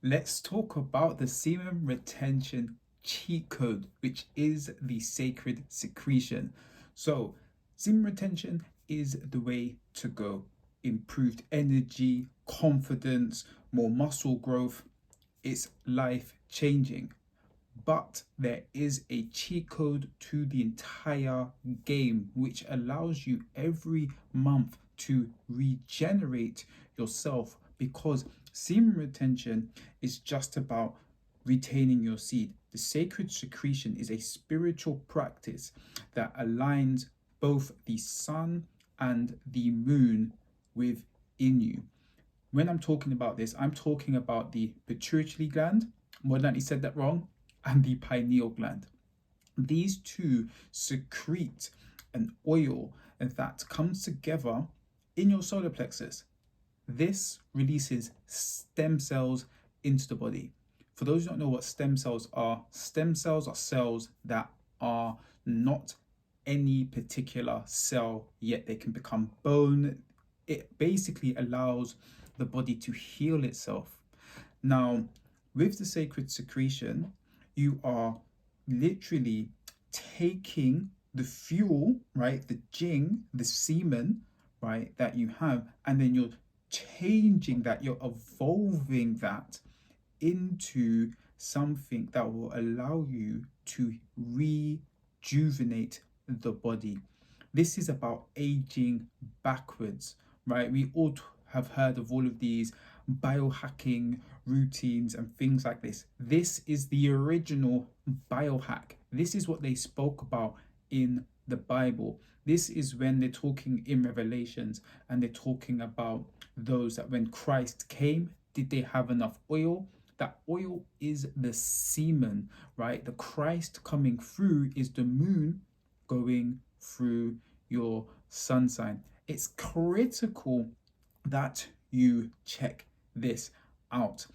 let's talk about the semen retention cheat code, which is the sacred secretion. So, semen retention is the way to go. Improved energy, confidence, more muscle growth. It's life changing. But there is a cheat code to the entire game, which allows you every month to regenerate yourself, because semen retention is just about retaining your seed. The sacred secretion is a spiritual practice that aligns both the sun and the moon within you. When I'm talking about this, I'm talking about the pituitary gland, more than he said that wrong, and the pineal gland. These two secrete an oil that comes together in your solar plexus. This releases stem cells into the body. For those who don't know what stem cells are cells that are not any particular cell, yet they can become bone. It basically allows the body to heal itself. Now, with the sacred secretion, you are literally taking the fuel, right, the jing, the semen, right, that you have, and then you're changing that, you're evolving that into something that will allow you to rejuvenate the body. This is about aging backwards, right? We all have heard of all of these biohacking routines and things like this. This is the original biohack. This is what they spoke about in the Bible. This is when they're talking in Revelations, and they're talking about those that when Christ came, did they have enough oil? That oil is the semen, right? The Christ coming through is the moon going through your sun sign. It's critical that you check this out.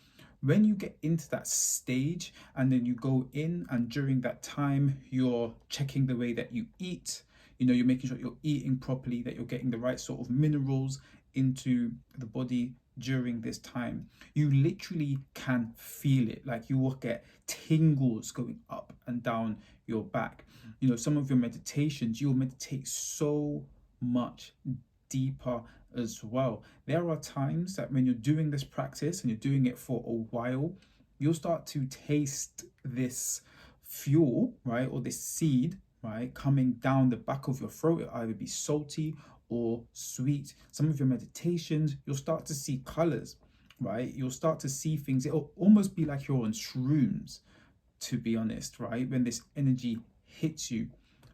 When you get into that stage and then you go in, and during that time you're checking the way that you eat, you're making sure you're eating properly, that you're getting the right sort of minerals into the body during this time, you literally can feel it. Like, you will get tingles going up and down your back. Some of your meditations, you'll meditate so much deeper as well. There are times that when you're doing this practice and you're doing it for a while, you'll start to taste this fuel, right, or this seed, right, coming down the back of your throat. It'll either be salty or sweet. Some of your meditations, you'll start to see colors, right? You'll start to see things. It'll almost be like you're on shrooms, to be honest, right? When this energy hits you.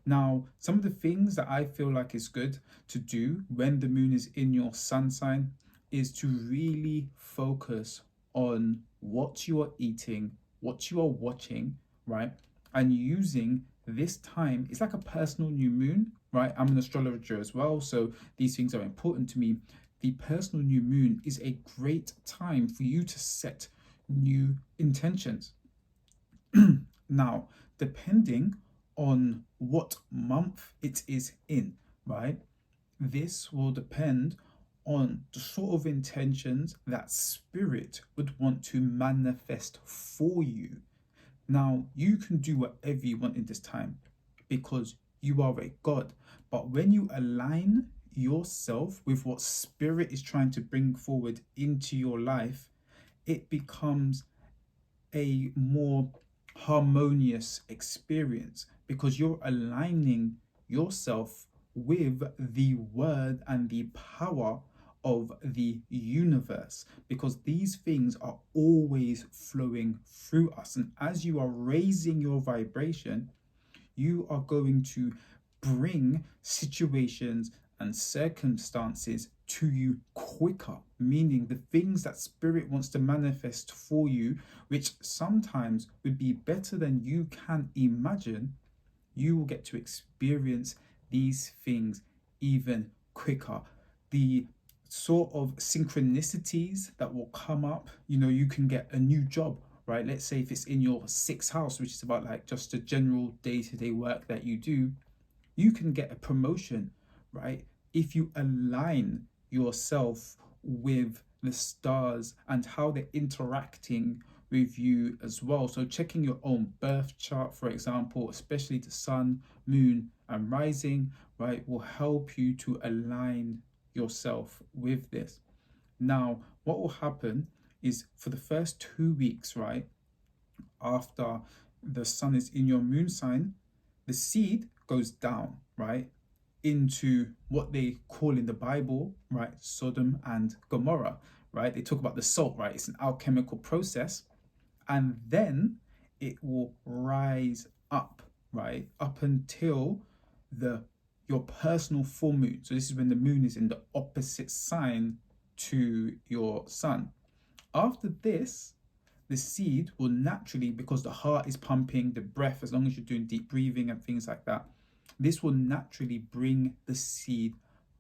Now, some of the things that I feel like is good to do when the moon is in your sun sign is to really focus on what you are eating, what you are watching, right? And using this time, it's like a personal new moon, right? I'm an astrologer as well, so these things are important to me. The personal new moon is a great time for you to set new intentions. Now, depending on what month it is in, right? This will depend on the sort of intentions that spirit would want to manifest for you. Now, you can do whatever you want in this time because you are a God. But when you align yourself with what spirit is trying to bring forward into your life, it becomes a more harmonious experience because you're aligning yourself with the word and the power of the universe, because these things are always flowing through us. And as you are raising your vibration, you are going to bring situations and circumstances to you quicker, meaning the things that spirit wants to manifest for you, which sometimes would be better than you can imagine, you will get to experience these things even quicker. The sort of synchronicities that will come up, you can get a new job, right? Let's say if it's in your sixth house, which is about like just the general day-to-day work that you do, you can get a promotion, right? If you align yourself with the stars and how they're interacting with you as well. So checking your own birth chart, for example, especially the sun, moon, and rising, right, will help you to align yourself with this. Now, what will happen is for the first 2 weeks, right, after the sun is in your moon sign, the seed goes down, right, into what they call in the Bible, right, Sodom and Gomorrah, right? They talk about the salt, right? It's an alchemical process. And then it will rise up, right, up until the your personal full moon. So this is when the moon is in the opposite sign to your sun. After this, the seed will naturally, because the heart is pumping, the breath, as long as you're doing deep breathing and things like that, this will naturally bring the seed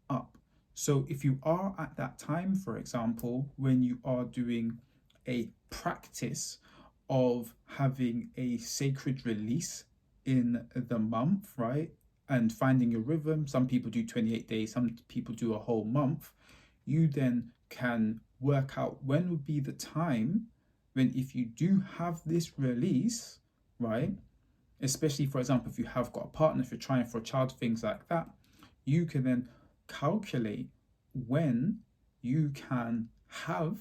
up. So if you are at that time, for example, when you are doing a practice of having a sacred release in the month, right, and finding your rhythm, some people do 28 days, some people do a whole month, you then can work out when would be the time when, if you do have this release, right, especially for example if you have got a partner, if you're trying for a child, things like that, you can then calculate when you can have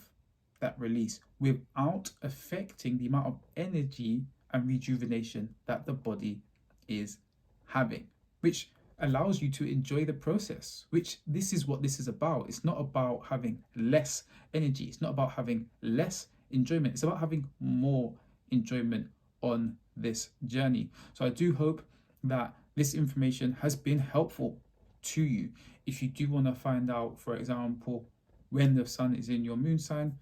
that release without affecting the amount of energy and rejuvenation that the body is having, which allows you to enjoy the process, which this is what this is about. It's not about having less energy, it's not about having less enjoyment, it's about having more enjoyment on this journey. So I do hope that this information has been helpful to you. If you do want to find out, for example, when the sun is in your moon sign,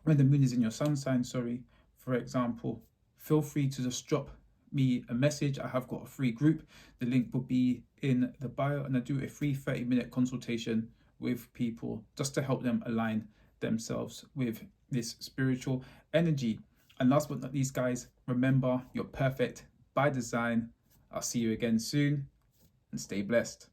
when the moon is in your sun sign, sorry, for example, feel free to just drop me a message. I have got a free group. The link will be in the bio, and I do a free 30-minute consultation with people just to help them align themselves with this spiritual energy. And last but not least, guys, remember, you're perfect by design. I'll see you again soon, and stay blessed.